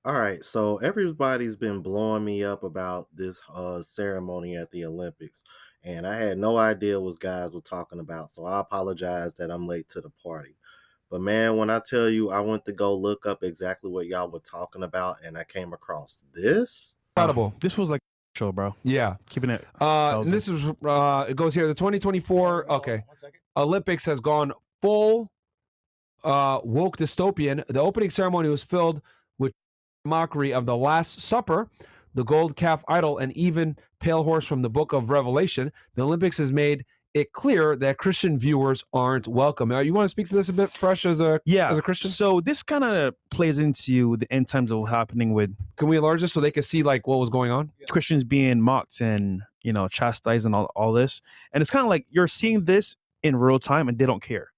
All right, so everybody's been blowing me up about this ceremony at the Olympics, and I had no idea what guys were talking about. So I apologize that I'm late to the party. But man, when I tell you I went to go look up exactly what y'all were talking about, and I came across this. Incredible. This was like show, bro. Yeah. Keeping it. And this is it goes here. The 2024 Olympics has gone full woke dystopian. The opening ceremony was filled with mockery of the Last Supper, the gold calf idol, and even pale horse from the book of Revelation. The Olympics has made it clear that Christian viewers aren't welcome. You want to speak to this a bit, Fresh, as a Christian? So this kind of plays into the end times of what's happening with Can we enlarge this so they can see like what was going on? Christians being mocked and chastised and all this. And it's kind of like you're seeing this in real time and they don't care.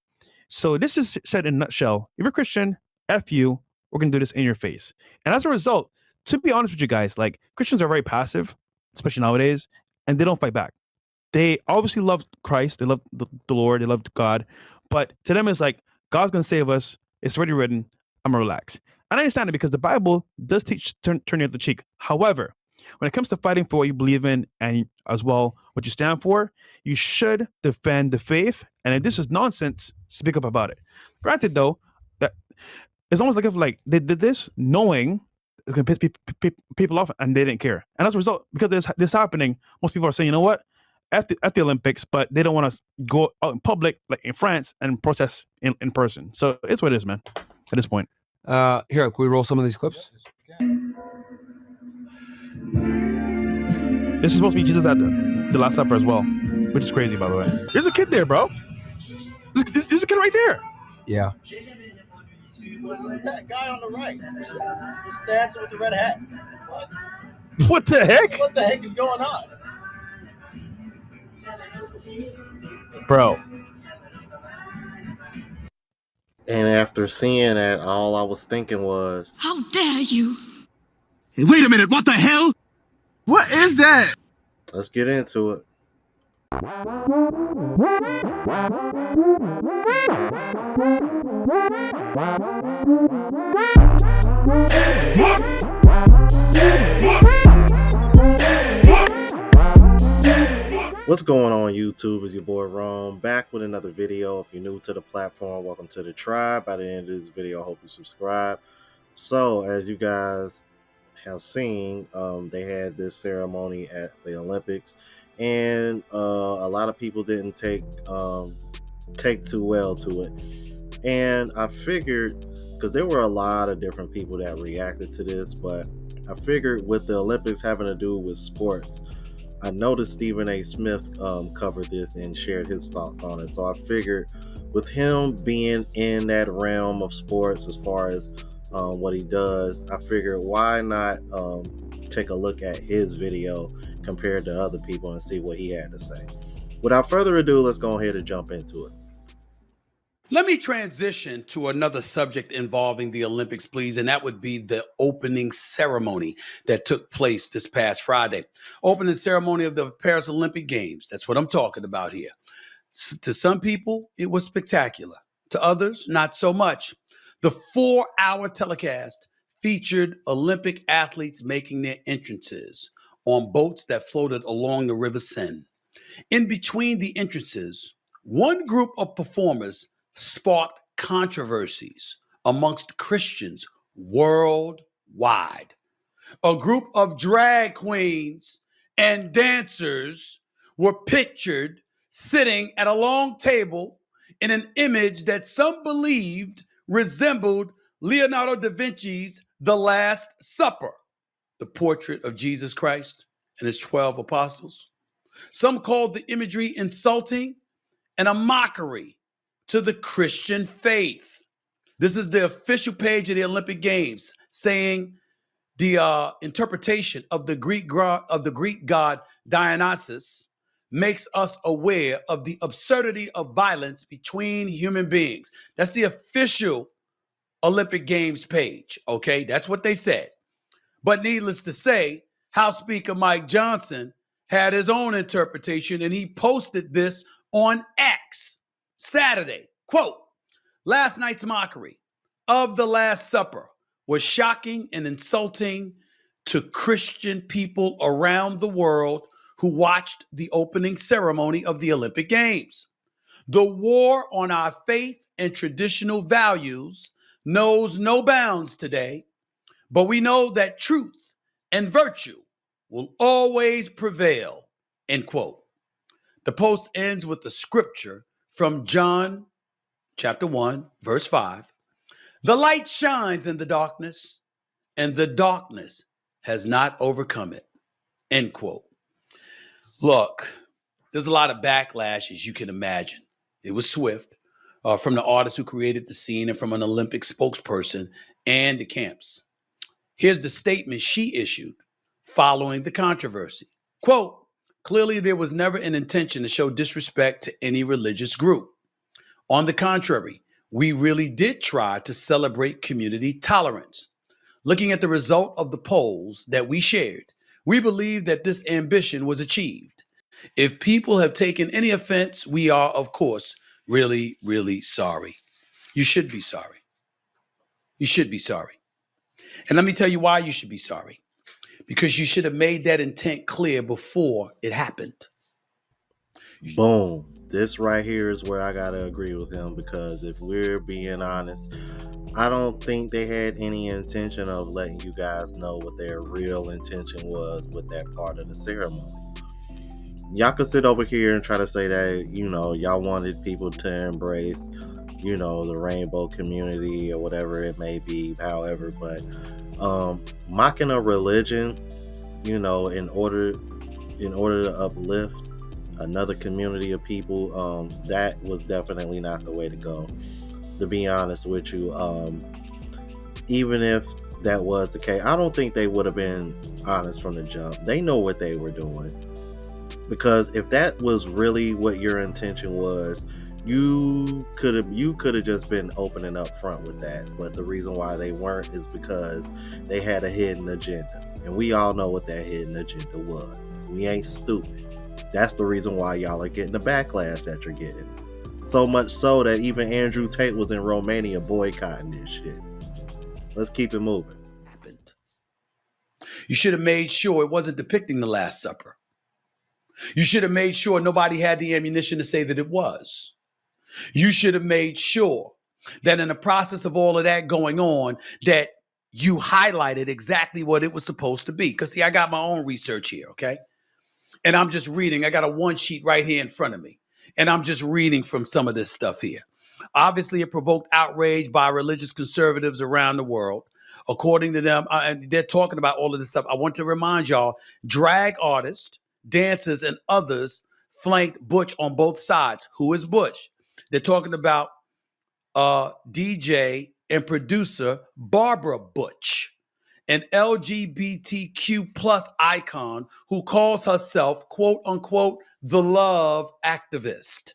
So this is said in a nutshell. If you're a Christian, F you, we're going to do this in your face. And as a result, to be honest with you guys, like Christians are very passive, especially nowadays, and they don't fight back. They obviously love Christ. They love the Lord. They love God. But to them, it's like, God's going to save us. It's already written. I'm going to relax. And I understand it because the Bible does teach turn the other cheek. However, when it comes to fighting for what you believe in and as well what you stand for, you should defend the faith. And if this is nonsense, speak up about it. Granted, though, that it's almost like if they did this knowing it's going to piss people off and they didn't care. And as a result, because this happening, most people are saying, you know what? At the Olympics, but they don't want to go out in public, like in France, and protest in person. So it's what it is, man, at this point. Here, can we roll some of these clips? This is supposed to be Jesus at the Last Supper as well, which is crazy, by the way. There's a kid there, bro. There's a kid right there. Yeah. Who's that guy on the right? Just dancing with the red hat. What the heck? What the heck is going on? Bro. And after seeing that, all I was thinking was, How dare you? Hey, wait a minute, what the hell? What is that? let's get into it. What's going on YouTube? Is your boy Rome back with another video. If you're new to the platform, welcome to the tribe. By the end of this video, I hope you subscribe. So as you guys have seen, they had this ceremony at the Olympics, and a lot of people didn't take too well to it. And I figured, because there were a lot of different people that reacted to this, but I figured with the Olympics having to do with sports, I noticed Stephen A. Smith covered this and shared his thoughts on it. So I figured with him being in that realm of sports as far as what he does, I figured why not take a look at his video compared to other people and see what he had to say. Without further ado, let's go ahead and jump into it. Let me transition to another subject involving the Olympics, please, and that would be the opening ceremony that took place this past Friday. Opening ceremony of the Paris Olympic Games. That's what I'm talking about here. To some people, it was spectacular. To others, not so much. The 4-hour telecast featured Olympic athletes making their entrances on boats that floated along the River Seine. In between the entrances, one group of performers sparked controversies amongst Christians worldwide. A group of drag queens and dancers were pictured sitting at a long table in an image that some believed resembled Leonardo da Vinci's The Last Supper, the portrait of Jesus Christ and his 12 apostles. Some called the imagery insulting and a mockery to the Christian faith. This is the official page of the Olympic Games saying the interpretation of the Greek god Dionysus makes us aware of the absurdity of violence between human beings. That's the official Olympic Games page, okay? That's what they said. But needless to say, House Speaker Mike Johnson had his own interpretation, and he posted this on X Saturday. Quote, last night's mockery of the Last Supper was shocking and insulting to Christian people around the world who watched the opening ceremony of the Olympic Games. The war on our faith and traditional values knows no bounds today, but we know that truth and virtue will always prevail, end quote. The post ends with the scripture from John chapter 1, verse 5. The light shines in the darkness, and the darkness has not overcome it, end quote. Look, there's a lot of backlash, as you can imagine. It was swift from the artist who created the scene and from an Olympic spokesperson and the camps. Here's the statement she issued following the controversy. Quote, clearly there was never an intention to show disrespect to any religious group. On the contrary, we really did try to celebrate community tolerance. Looking at the result of the polls that we shared, we believe that this ambition was achieved. If people have taken any offense, we are, of course, really, really sorry. You should be sorry. You should be sorry. And let me tell you why you should be sorry. Because you should have made that intent clear before it happened. Boom. This right here is where I gotta agree with him, because if we're being honest, I don't think they had any intention of letting you guys know what their real intention was with that part of the ceremony. Y'all could sit over here and try to say that, y'all wanted people to embrace, the rainbow community or whatever it may be, however, but mocking a religion, in order to uplift another community of people, that was definitely not the way to go, to be honest with you. Even if that was the case, I don't think they would have been honest from the jump. They know what they were doing, because if that was really what your intention was, you could have just been open and up front with that. But the reason why they weren't is because they had a hidden agenda, and we all know what that hidden agenda was. We ain't stupid. That's the reason why y'all are getting the backlash that you're getting. So much so that even Andrew Tate was in Romania boycotting this shit. Let's keep it moving. You should have made sure it wasn't depicting the Last Supper. You should have made sure nobody had the ammunition to say that it was. You should have made sure that in the process of all of that going on, that you highlighted exactly what it was supposed to be. Because, see, I got my own research here, okay? And I'm just reading. I got a one sheet right here in front of me. And I'm just reading from some of this stuff here. Obviously, it provoked outrage by religious conservatives around the world. According to them, and they're talking about all of this stuff. I want to remind y'all, drag artists, dancers, and others flanked Butch on both sides. Who is Butch? They're talking about DJ and producer Barbara Butch, an LGBTQ plus icon who calls herself, quote unquote, the love activist.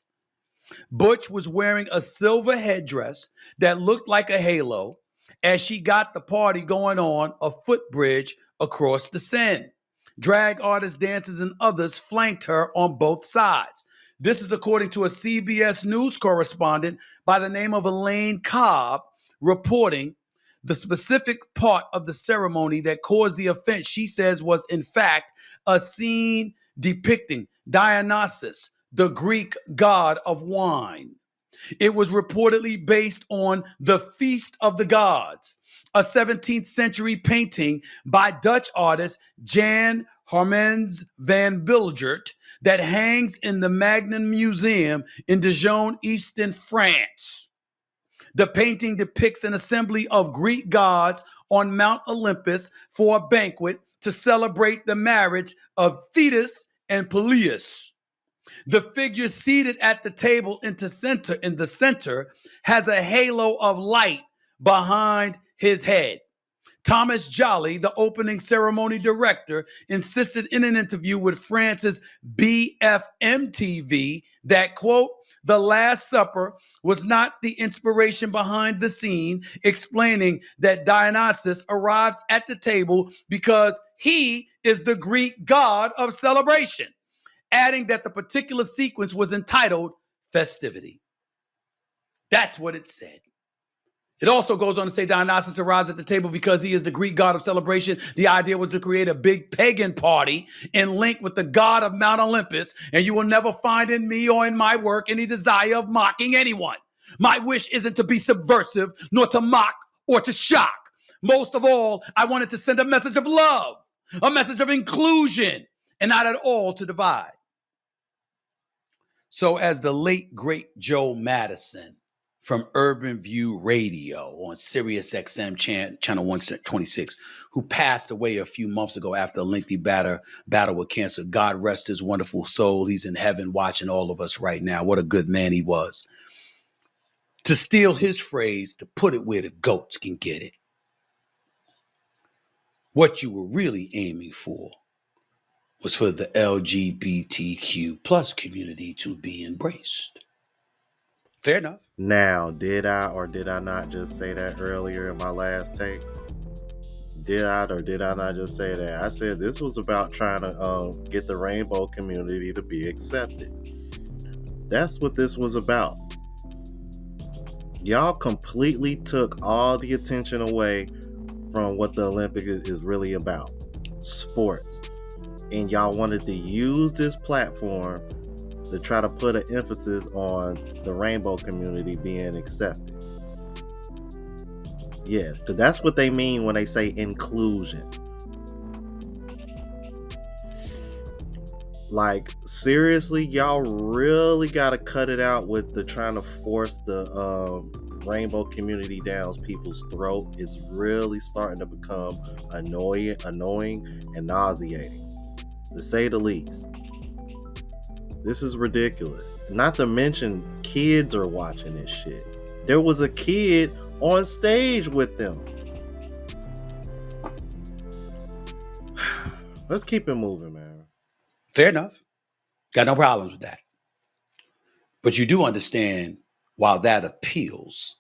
Butch was wearing a silver headdress that looked like a halo as she got the party going on a footbridge across the Seine. Drag artists, dancers, and others flanked her on both sides. This is according to a CBS News correspondent by the name of Elaine Cobb reporting the specific part of the ceremony that caused the offense. She says was in fact a scene depicting Dionysus, the Greek god of wine. It was reportedly based on the Feast of the Gods, a 17th century painting by Dutch artist Jan Hermans van Bilgert that hangs in the Magnan Museum in Dijon, Eastern France. The painting depicts an assembly of Greek gods on Mount Olympus for a banquet to celebrate the marriage of Thetis and Peleus. The figure seated at the table in the center has a halo of light behind his head. Thomas Jolly, the opening ceremony director, insisted in an interview with France's BFM TV that, quote, the Last Supper was not the inspiration behind the scene, explaining that Dionysus arrives at the table because he is the Greek god of celebration, adding that the particular sequence was entitled Festivity. That's what it said. It also goes on to say Dionysus arrives at the table because he is the Greek god of celebration. The idea was to create a big pagan party in link with the god of Mount Olympus, and you will never find in me or in my work any desire of mocking anyone. My wish isn't to be subversive, nor to mock or to shock. Most of all, I wanted to send a message of love, a message of inclusion, and not at all to divide. So as the late, great Joe Madison from Urban View Radio on Sirius XM channel 126, who passed away a few months ago after a lengthy battle with cancer. God rest his wonderful soul. He's in heaven watching all of us right now. What a good man he was. To steal his phrase, to put it where the goats can get it. What you were really aiming for was for the LGBTQ plus community to be embraced. Fair enough. Now, did I or did I not just say that earlier in my last take? Did I or did I not just say that? I said this was about trying to get the rainbow community to be accepted. That's what this was about. Y'all completely took all the attention away from what the Olympics is really about, sports. And y'all wanted to use this platform to try to put an emphasis on the rainbow community being accepted. Yeah, because that's what they mean when they say inclusion. Like, seriously, y'all really got to cut it out with the trying to force the rainbow community down people's throat. It's really starting to become annoying and nauseating, to say the least. This is ridiculous. Not to mention, kids are watching this shit. There was a kid on stage with them. Let's keep it moving, man. Fair enough. Got no problems with that. But you do understand, while that appeals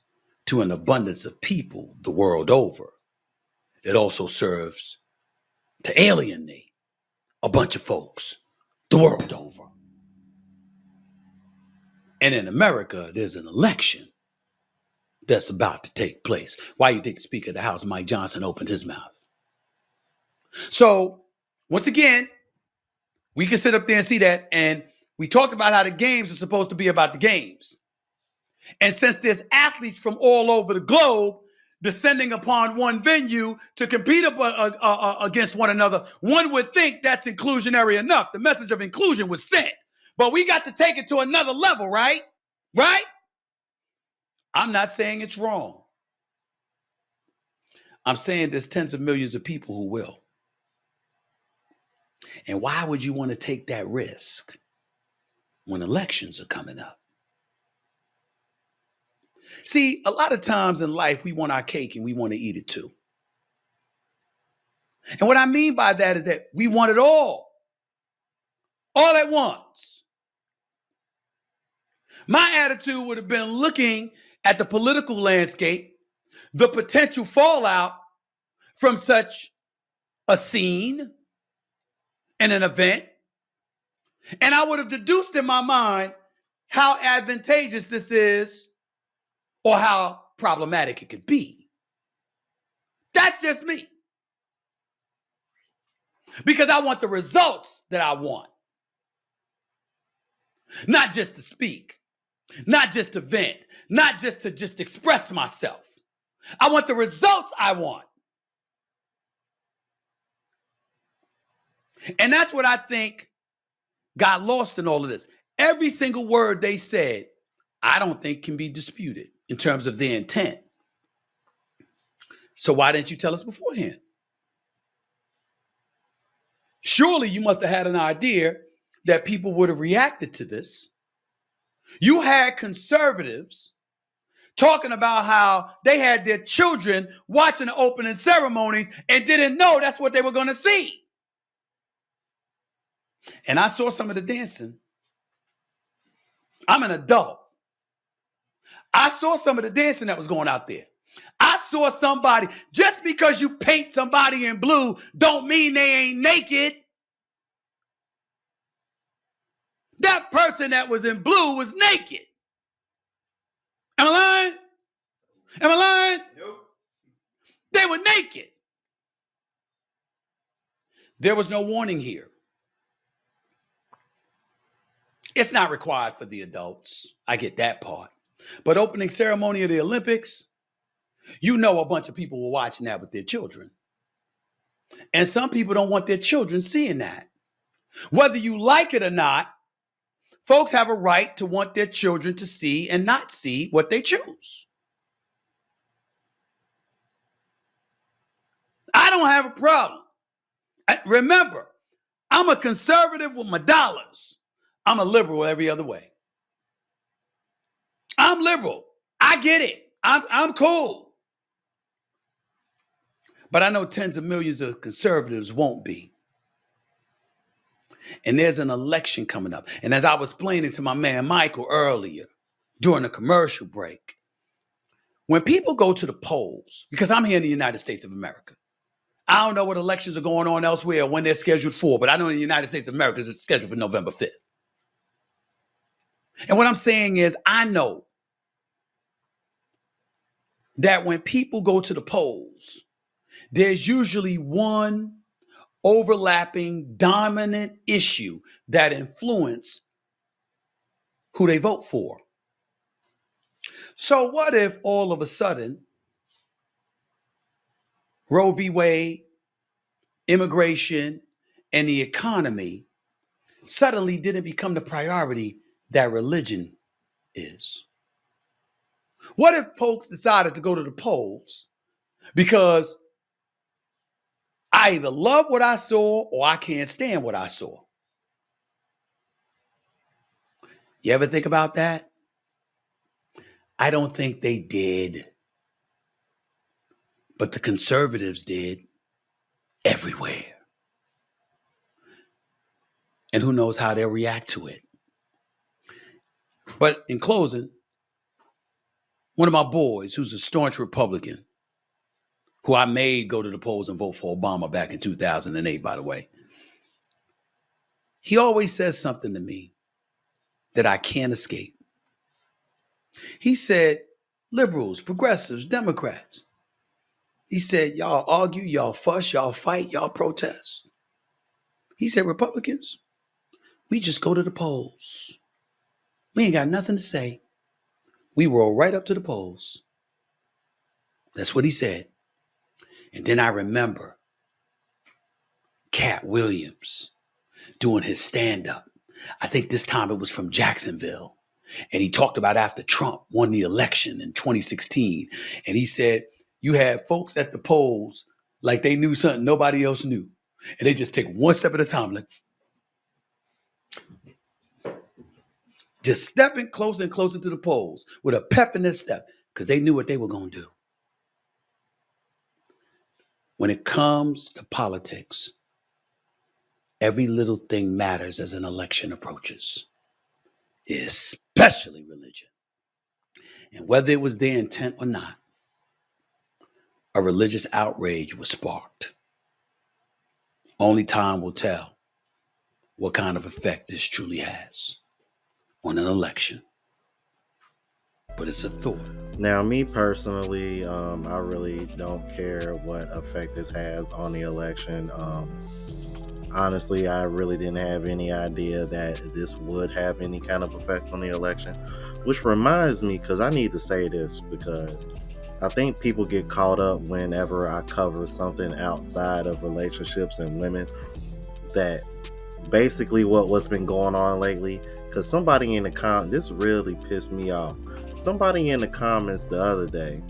to an abundance of people the world over, it also serves to alienate a bunch of folks the world over. And in America, there's an election that's about to take place. Why you think the Speaker of the House, Mike Johnson, opened his mouth? So, once again, we can sit up there and see that, and we talked about how the games are supposed to be about the games. And since there's athletes from all over the globe descending upon one venue to compete against one another, one would think that's inclusionary enough. The message of inclusion was sent. But we got to take it to another level, right? Right? I'm not saying it's wrong. I'm saying there's tens of millions of people who will. And why would you want to take that risk when elections are coming up? See, a lot of times in life, we want our cake and we want to eat it too. And what I mean by that is that we want it all at once. My attitude would have been looking at the political landscape, the potential fallout from such a scene and an event, and I would have deduced in my mind how advantageous this is or how problematic it could be. That's just me. Because I want the results that I want. Not just to speak, not just to vent, not just to express myself. I want the results I want. And that's what I think got lost in all of this. Every single word they said, I don't think can be disputed in terms of their intent. So why didn't you tell us beforehand? Surely you must have had an idea that people would have reacted to this. You had conservatives talking about how they had their children watching the opening ceremonies and didn't know that's what they were going to see. And I saw some of the dancing. I'm an adult. I saw some of the dancing that was going out there. I saw somebody, just because you paint somebody in blue don't mean they ain't naked. That person that was in blue was naked. Am I lying? Am I lying? Nope. They were naked. There was no warning here. It's not required for the adults. I get that part. But opening ceremony of the Olympics, you know a bunch of people were watching that with their children. And some people don't want their children seeing that. Whether you like it or not, folks have a right to want their children to see and not see what they choose. I don't have a problem. Remember, I'm a conservative with my dollars. I'm a liberal every other way. I'm liberal. I get it. I'm cool. But I know tens of millions of conservatives won't be. And there's an election coming up. And as I was explaining to my man Michael earlier during a commercial break, when people go to the polls, because I'm here in the United States of America, I don't know what elections are going on elsewhere or when they're scheduled for, but I know in the United States of America it's scheduled for November 5th. And what I'm saying is, I know that when people go to the polls, there's usually one overlapping dominant issue that influence who they vote for. So what if all of a sudden Roe v. Wade, immigration, and the economy suddenly didn't become the priority that religion is? What if folks decided to go to the polls because I either love what I saw or I can't stand what I saw? You ever think about that? I don't think they did. But the conservatives did everywhere. And who knows how they'll react to it. But in closing, one of my boys, who's a staunch Republican, who I made go to the polls and vote for Obama back in 2008, by the way, he always says something to me that I can't escape. He said, liberals, progressives, Democrats. He said, y'all argue, y'all fuss, y'all fight, y'all protest. He said, Republicans, we just go to the polls. We ain't got nothing to say. We roll right up to the polls. That's what he said. And then I remember Cat Williams doing his stand-up. I think this time it was from Jacksonville. And he talked about after Trump won the election in 2016. And he said, you had folks at the polls like they knew something nobody else knew. And they just take one step at a time, like just stepping closer and closer to the polls with a pep in their step because they knew what they were going to do. When it comes to politics, every little thing matters as an election approaches, especially religion. And whether it was their intent or not, a religious outrage was sparked. Only time will tell what kind of effect this truly has on an election. But it's a thought. Now, me personally, I really don't care what effect this has on the election. Honestly, I really didn't have any idea that this would have any kind of effect on the election, which reminds me, because I need to say this, because I think people get caught up whenever I cover something outside of relationships and women, that basically what's been going on lately, because somebody in the comments, this really pissed me off. Somebody in the comments the other day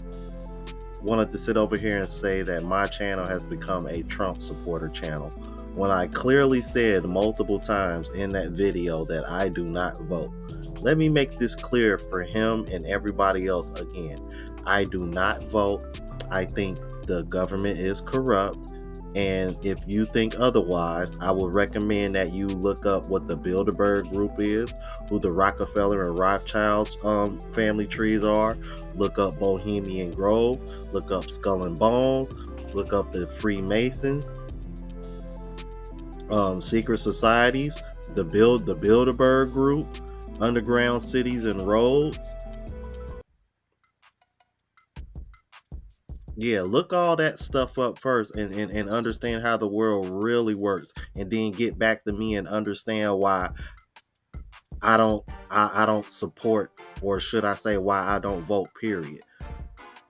wanted to sit over here and say that my channel has become a Trump supporter channel, when I clearly said multiple times in that video that I do not vote. Let me make this clear for him and everybody else again. I do not vote. I think the government is corrupt. And if you think otherwise, I would recommend that you look up what the Bilderberg Group is, who the Rockefeller and Rothschild's family trees are. Look up Bohemian Grove. Look up Skull and Bones. Look up the Freemasons, secret societies, the Bilderberg Group, underground cities and roads. Yeah, look all that stuff up first and understand how the world really works, and then get back to me and understand why I don't support, or should I say why I don't vote, period.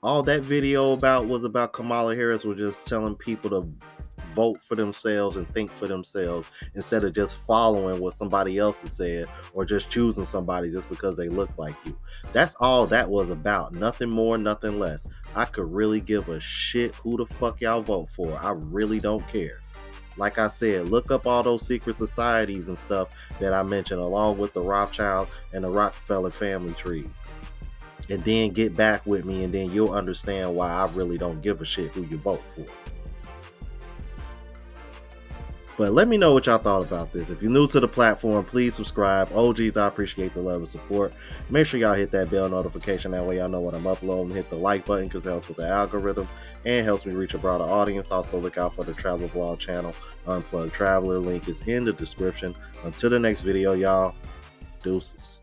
All that video about was about Kamala Harris was just telling people to vote for themselves and think for themselves instead of just following what somebody else has said, or just choosing somebody just because they look like you. That's all that was about. Nothing more, nothing less. I could really give a shit who the fuck y'all vote for. I really don't care. Like I said, look up all those secret societies and stuff that I mentioned, along with the Rothschild and the Rockefeller family trees. And then get back with me, and then you'll understand why I really don't give a shit who you vote for. But let me know what y'all thought about this. If you're new to the platform, please subscribe. OGs, I appreciate the love and support. Make sure y'all hit that bell notification. That way y'all know when I'm uploading. Hit the like button because it helps with the algorithm and helps me reach a broader audience. Also, look out for the travel vlog channel, Unplugged Traveler. Link is in the description. Until the next video, y'all. Deuces.